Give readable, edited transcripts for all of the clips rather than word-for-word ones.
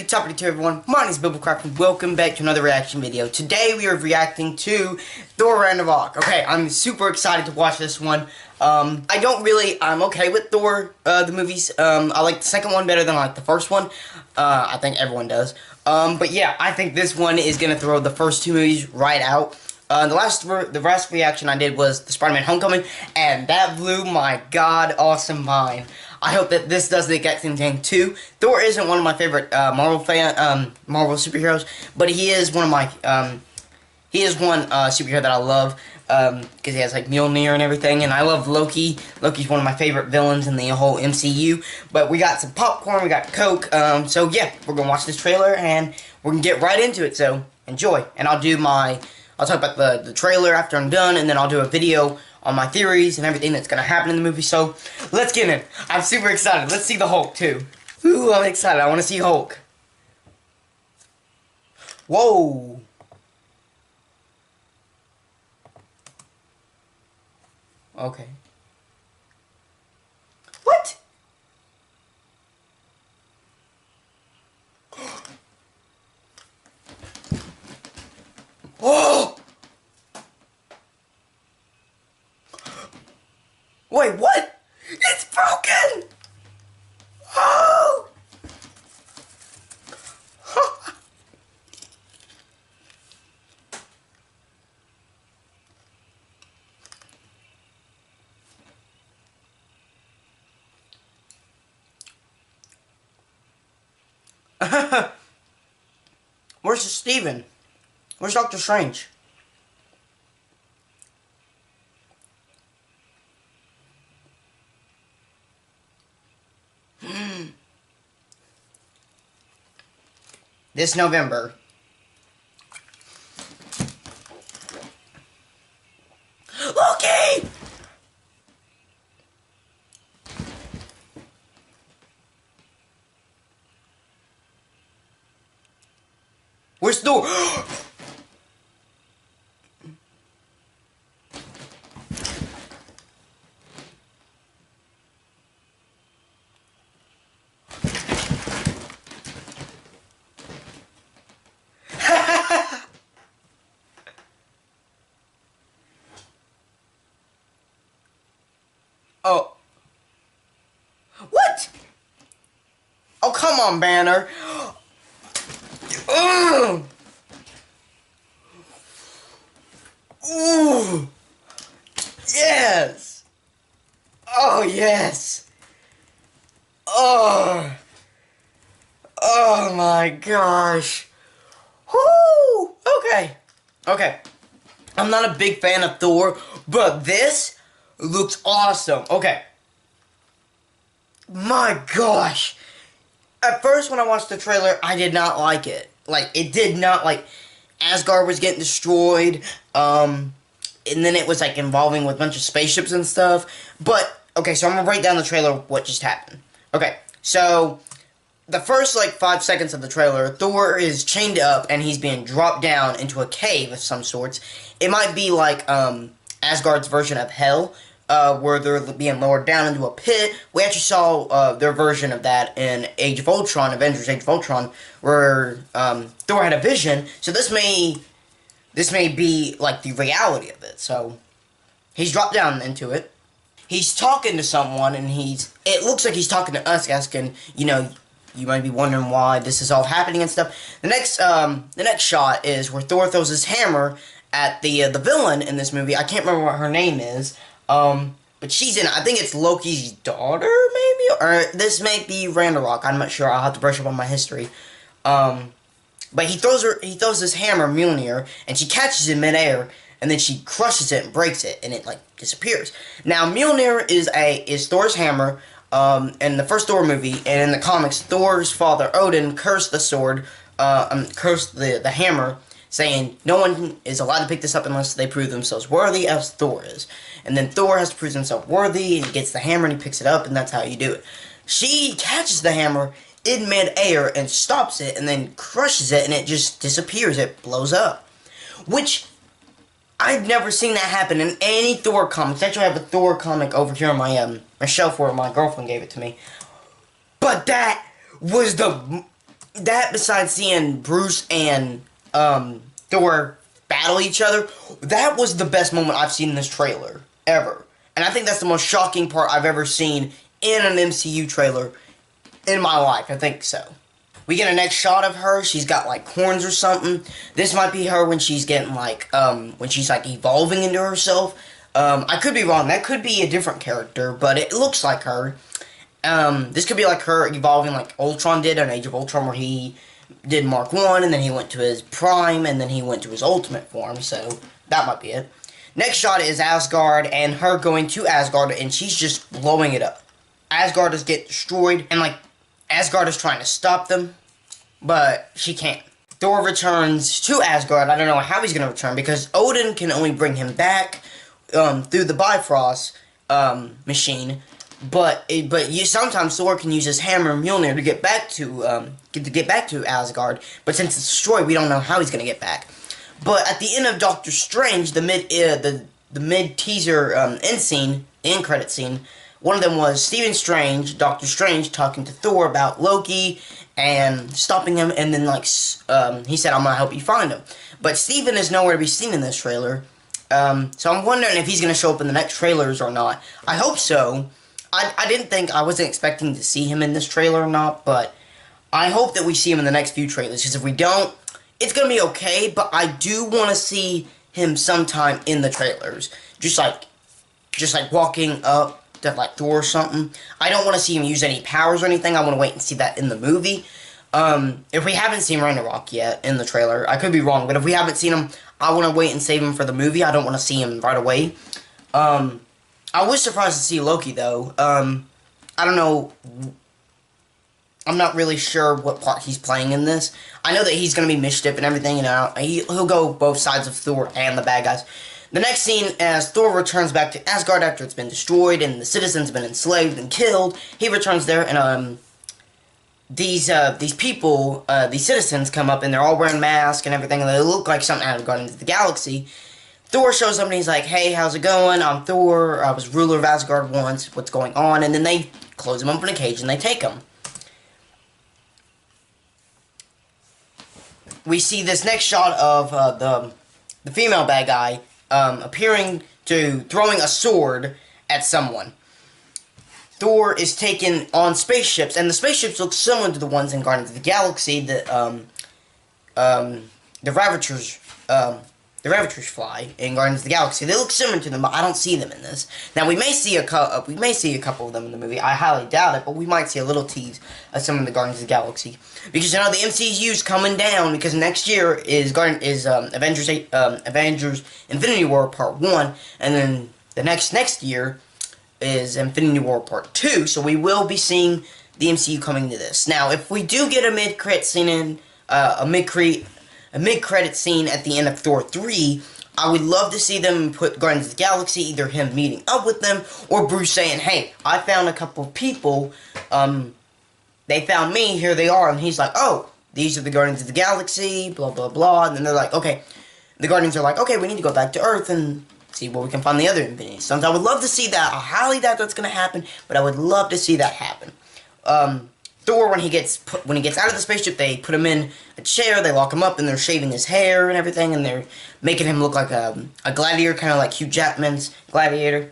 top of the tier, everyone. My name is Biblecraft and welcome back to another reaction video. Today we are reacting to Thor RAGNAROK. Okay, I'm super excited to watch this one. I'm okay with Thor, the movies. I like the second one better than I like the first one. I think everyone does. But yeah, I think this one is gonna throw the first two movies right out. The last reaction I did was the Spider-Man Homecoming, and that blew my god awesome mind. I hope that this does the exact same thing too. Thor isn't one of my favorite Marvel superheroes, but he is one of my superhero that I love because he has like Mjolnir and everything, and I love Loki. Loki's one of my favorite villains in the whole MCU. But we got some popcorn, we got Coke. So yeah, we're gonna watch this trailer and we're gonna get right into it. So enjoy, and I'll talk about the trailer after I'm done, and then I'll do a video on my theories and everything that's gonna happen in the movie. So let's get in. I'm super excited. Let's see the Hulk too. Ooh, I'm excited. I want to see Hulk. Whoa. Okay. What? Oh! Wait, what? It's broken! Oh! Where's Steven? Where's Doctor Strange? This November. Loki! Where's Thor? Oh. What? Oh, come on, Banner. Ugh. Ooh. Yes. Oh, yes. Oh. Oh, my gosh. Whoo. Okay. Okay. I'm not a big fan of Thor, but this looks awesome. Okay. My gosh. At first, when I watched the trailer, I did not like it. Like, it did not, like, Asgard was getting destroyed, and then it was, like, involving with a bunch of spaceships and stuff. But, okay, so I'm gonna break down the trailer, what just happened. Okay, so, the first, like, 5 seconds of the trailer, Thor is chained up, and he's being dropped down into a cave of some sorts. It might be, like, Asgard's version of Hell, where they're being lowered down into a pit. We actually saw their version of that in Age of Ultron, Avengers Age of Ultron, where Thor had a vision. So this may be like the reality of it. So he's dropped down into it. He's talking to someone, and it looks like he's talking to us, asking, you know, you might be wondering why this is all happening and stuff. The next shot is where Thor throws his hammer at the villain in this movie. I can't remember what her name is. But she's in it. I think it's Loki's daughter, maybe? Or this may be RAGNAROK. I'm not sure. I'll have to brush up on my history. But he throws this hammer, Mjolnir, and she catches it midair, and then she crushes it and breaks it, and it, like, disappears. Now, Mjolnir is Thor's hammer, in the first Thor movie, and in the comics, Thor's father, Odin, cursed the sword, cursed the hammer, saying no one is allowed to pick this up unless they prove themselves worthy, as Thor is. And then Thor has to prove himself worthy, and he gets the hammer and he picks it up, and that's how you do it. She catches the hammer in mid-air and stops it, and then crushes it, and it just disappears. It blows up. Which, I've never seen that happen in any Thor comics. Actually, I have a Thor comic over here on my shelf where my girlfriend gave it to me. But that was the that besides seeing Bruce and Thor battle each other, that was the best moment I've seen in this trailer ever. And I think that's the most shocking part I've ever seen in an MCU trailer in my life. I think so. We get a next shot of her. She's got like horns or something. This might be her when she's getting like when she's like evolving into herself. I could be wrong. That could be a different character, but it looks like her. This could be like her evolving like Ultron did on Age of Ultron, where he did Mark 1, and then he went to his Prime, and then he went to his Ultimate form, so that might be it. Next shot is Asgard, and her going to Asgard, and she's just blowing it up. Asgard is getting destroyed, and like, Asgard is trying to stop them, but she can't. Thor returns to Asgard. I don't know how he's going to return, because Odin can only bring him back through the Bifrost machine. But sometimes Thor can use his hammer and Mjolnir to get back to Asgard. But since it's destroyed, we don't know how he's gonna get back. But at the end of Doctor Strange, the mid teaser end scene, the end credit scene, one of them was Stephen Strange, Doctor Strange, talking to Thor about Loki and stopping him, and then like he said, "I'm gonna help you find him." But Stephen is nowhere to be seen in this trailer. So I'm wondering if he's gonna show up in the next trailers or not. I hope so. I wasn't expecting to see him in this trailer or not, but I hope that we see him in the next few trailers, because if we don't, it's gonna be okay, but I do want to see him sometime in the trailers. Just like walking up to like Thor or something. I don't want to see him use any powers or anything. I want to wait and see that in the movie. If we haven't seen RAGNAROK yet in the trailer, I could be wrong, but if we haven't seen him, I want to wait and save him for the movie. I don't want to see him right away. I was surprised to see Loki, though. I don't know. I'm not really sure what part he's playing in this. I know that he's going to be mischief and everything, and he'll go both sides of Thor and the bad guys. The next scene, as Thor returns back to Asgard after it's been destroyed and the citizens been enslaved and killed, he returns there, and these people, these citizens come up, and they're all wearing masks and everything, and they look like something out of Guardians of the Galaxy. Thor shows up and he's like, "Hey, how's it going? I'm Thor. I was ruler of Asgard once. What's going on?" And then they close him up in a cage and they take him. We see this next shot of the female bad guy appearing to throwing a sword at someone. Thor is taken on spaceships, and the spaceships look similar to the ones in Guardians of the Galaxy that the Ravagers fly in Guardians of the Galaxy. They look similar to them, but I don't see them in this. Now we may see a couple of them in the movie. I highly doubt it, but we might see a little tease of some of the Guardians of the Galaxy, because you know the MCU's coming down, because next year is Avengers Infinity War Part 1, and then the next year is Infinity War Part 2. So we will be seeing the MCU coming to this. Now, if we do get a mid-credit scene a mid-credit scene at the end of Thor 3, I would love to see them put Guardians of the Galaxy, either him meeting up with them, or Bruce saying, "Hey, I found a couple of people, they found me, here they are," and he's like, "Oh, these are the Guardians of the Galaxy, blah, blah, blah," and then they're like, okay, the Guardians are like, "Okay, we need to go back to Earth and see where we can find the other Infinity Stones." I would love to see that. I highly doubt that's going to happen, but I would love to see that happen. Thor, when he gets out of the spaceship, they put him in a chair, they lock him up, and they're shaving his hair and everything, and they're making him look like a gladiator, kind of like Hugh Jackman's Gladiator.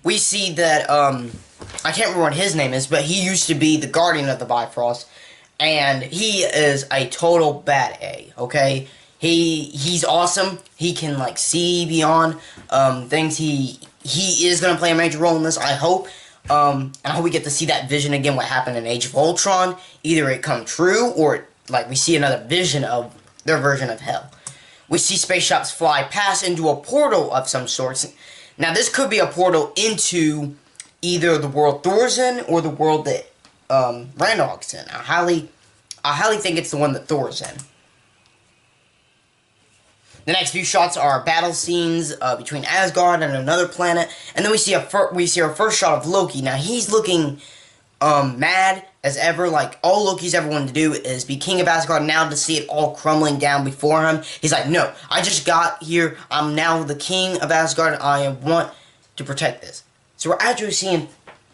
We see that, I can't remember what his name is, but he used to be the guardian of the Bifrost. And he is a total bad A, okay? He's awesome. He can, like, see beyond things. He is going to play a major role in this, I hope. And I hope we get to see that vision again, what happened in Age of Ultron. Either it come true, or, like, we see another vision of their version of hell. We see spaceships fly past into a portal of some sorts. Now, this could be a portal into either the world Thor's in, or the world that Ragnarok's in. I highly think it's the one that Thor's in. The next few shots are battle scenes between Asgard and another planet, and then we see our first shot of Loki. Now he's looking mad as ever. Like, all Loki's ever wanted to do is be king of Asgard. Now to see it all crumbling down before him, he's like, no, I just got here. I'm now the king of Asgard. I want to protect this. So we're actually seeing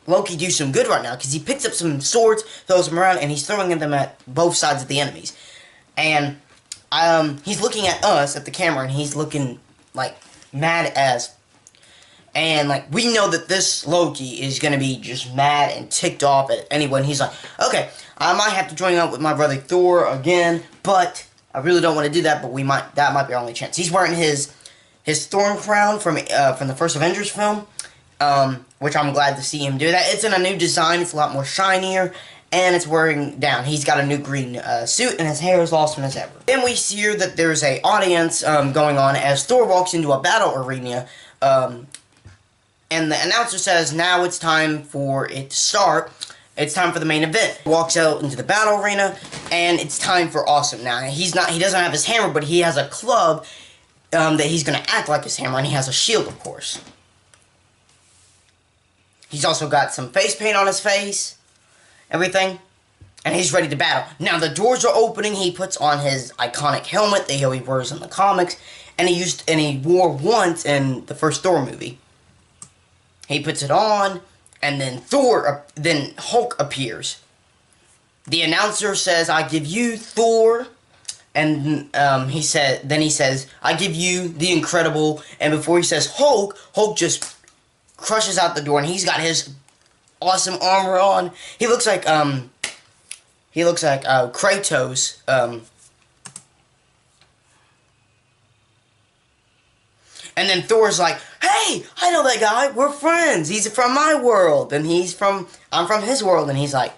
Loki do some good right now, because he picks up some swords, throws them around, and he's throwing them at both sides of the enemies. And he's looking at us, at the camera, and he's looking, like, mad as. And, like, we know that this Loki is going to be just mad and ticked off at anyone. He's like, okay, I might have to join up with my brother Thor again, but I really don't want to do that, but that might be our only chance. He's wearing his Thorn crown from the first Avengers film, which I'm glad to see him do that. It's in a new design. It's a lot more shinier, and it's wearing down. He's got a new green suit, and his hair is awesome as ever. Then we hear that there's a audience going on as Thor walks into a battle arena, and the announcer says, now it's time for it to start. It's time for the main event. He walks out into the battle arena, and it's time for Awesome. Now, he doesn't have his hammer, but he has a club that he's going to act like his hammer, and he has a shield, of course. He's also got some face paint on his face, everything, and he's ready to battle. Now, the doors are opening. He puts on his iconic helmet that he wears in the comics, and he wore once in the first Thor movie. He puts it on, and then Hulk appears. The announcer says, I give you Thor, and he says, I give you the Incredible, and before he says Hulk, Hulk just crushes out the door, and he's got his awesome armor on. He looks like Kratos, and then Thor's like, hey, I know that guy, we're friends, he's from my world, and I'm from his world, and he's like,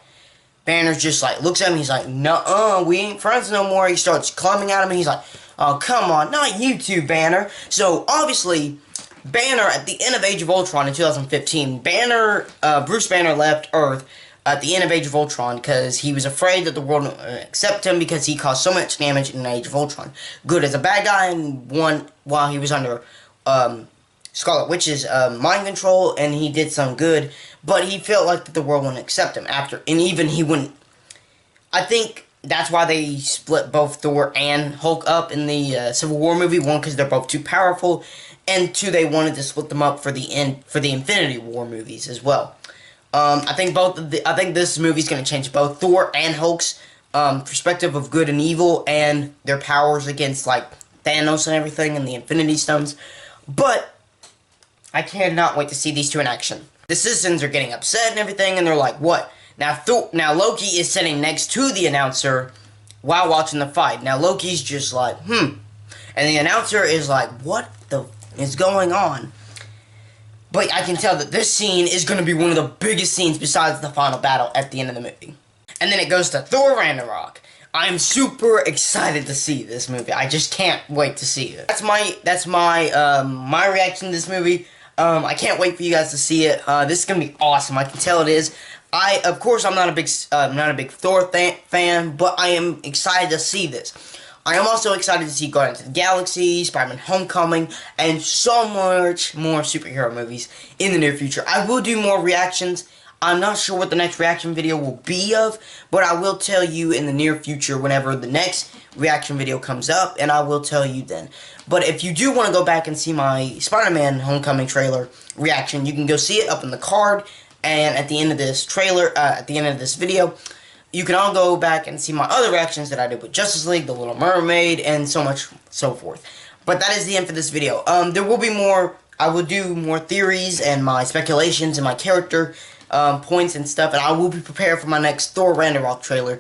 Banner's just like, looks at him, he's like, nuh-uh, we ain't friends no more. He starts climbing at him, and he's like, oh, come on, not you two, Banner. So, obviously, Banner, at the end of Age of Ultron in 2015, Bruce Banner left Earth at the end of Age of Ultron because he was afraid that the world would accept him because he caused so much damage in Age of Ultron. Good as a bad guy, and one while he was under Scarlet Witch's mind control, and he did some good, but he felt like that the world wouldn't accept him after, and even he wouldn't. I think that's why they split both Thor and Hulk up in the Civil War movie. One, because they're both too powerful, and two, they wanted to split them up for the Infinity War movies as well. I think this movie's going to change both Thor and Hulk's perspective of good and evil, and their powers against like Thanos and everything, and the Infinity Stones. But I cannot wait to see these two in action. The citizens are getting upset and everything, and they're like, what? Now Loki is sitting next to the announcer while watching the fight. Now Loki's just like, And the announcer is like, what the is going on? But I can tell that this scene is going to be one of the biggest scenes besides the final battle at the end of the movie. And then it goes to Thor RAGNAROK. I'm super excited to see this movie. I just can't wait to see it. That's my reaction to this movie. I can't wait for you guys to see it. This is gonna be awesome. I can tell it is. Of course, I'm not a big Thor fan, but I am excited to see this. I am also excited to see Guardians of the Galaxy, Spider-Man Homecoming, and so much more superhero movies in the near future. I will do more reactions. I'm not sure what the next reaction video will be of, but I will tell you in the near future whenever the next reaction video comes up, and I will tell you then. But if you do want to go back and see my Spider-Man Homecoming trailer reaction, you can go see it up in the card, and at the end of this video, you can all go back and see my other reactions that I did with Justice League, The Little Mermaid, and so much so forth. But that is the end for this video. There will be more. I will do more theories and my speculations and my character points and stuff, and I will be prepared for my next Thor RAGNAROK trailer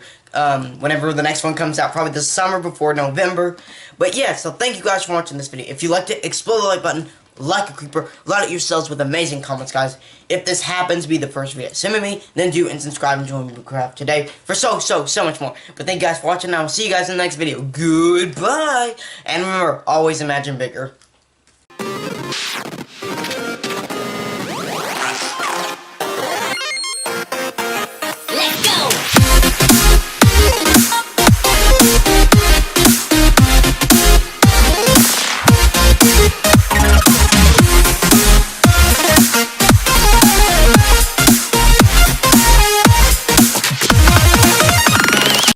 whenever the next one comes out, probably this summer before November. But yeah, so thank you guys for watching this video. If you liked it, explode the like button, like a creeper, light it yourselves with amazing comments, guys. If this happens to be the first video send me, then do and subscribe and join me Craft today for so much more. But thank you guys for watching, and I will see you guys in the next video. Goodbye, and remember, always imagine bigger.